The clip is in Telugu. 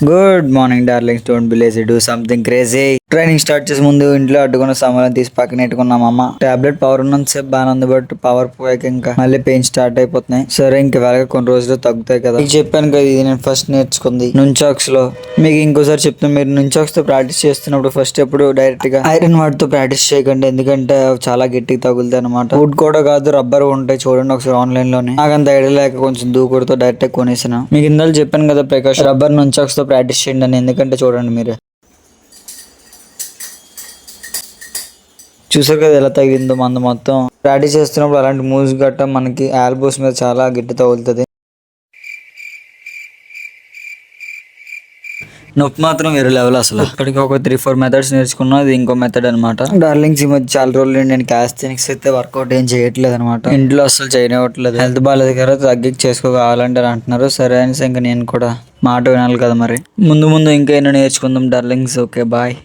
Good morning darlings, don't be lazy, do something crazy. Training start చేసే ముందు ఇంట్లో అడ్డుకున్న సామాన్లు తీసి పక్కన పెట్టుకున్నాం. అమ్మ టాబ్లెట్ పవర్ ఉన్నంత సేపు బాగానే ఉంది, బట్ పవర్ పోయాక ఇంకా మళ్ళీ పెయిన్ స్టార్ట్ అయిపోతున్నాయి. సరే ఇంక వేళగా కొన్ని రోజులు తగ్గుతాయి కదా. ఇది చెప్పాను కదా, ఇది నేను ఫస్ట్ నేర్చుకుంది నుంచాక్స్ లో. మీకు ఇంకోసారి చెప్తాను, మీరు నుంచాక్స్ తో ప్రాక్టీస్ చేస్తున్నప్పుడు ఫస్ట్ ఎప్పుడు డైరెక్ట్ గా ఐరన్ వాటితో ప్రాక్టీస్ చేయకండి, ఎందుకంటే అవి చాలా గట్టిగా తగులుతాయి అనమాట. వుడ్ కూడా కాదు, రబ్బర్ ఉంటాయి చూడండి ఒకసారి ఆన్లైన్ లోనే. నాకంత ఐడియా లేక కొంచెం దూకుడుతో డైరెక్ట్ కొనేసాను. మీకు ఇందాక చెప్పాను కదా ప్రకాష్, రబ్బర్ నుంచాక్స్ తో ప్రాక్టీస్ చేయండి అని. ఎందుకంటే చూడండి మీరే చూసారు కదా ఎలా తగిలిందో మంద మొత్తం. ప్రాక్టీస్ చేస్తున్నప్పుడు అలాంటి మూవ్స్ గట్ట మనకి ఆల్బోస్ మీద చాలా గట్టి తగులుతుంది. నొప్పి మాత్రం వేరే లెవెల్ అసలు. ఇప్పటికి ఒక 3-4 మెథడ్స్ నేర్చుకున్నా, ఇది ఇంకో మెథడ్ అనమాట. డార్లింగ్స్ ఈ మధ్య చాలా రోజులు నేను క్యాస్థెనిక్స్ అయితే వర్కౌట్ ఏం చేయట్లేదు అనమాట. ఇంట్లో అసలు చేయనివ్వట్లేదు, హెల్త్ బాగాలేదు కదా, తగ్గించి చేసుకోవాలంటే అంటున్నారు. సరే అని ఇంకా నేను కూడా మాట వినాలి కదా మరి. ముందు ముందు ఇంకా ఎన్నో నేర్చుకుందాం డార్లింగ్స్. Okay bye.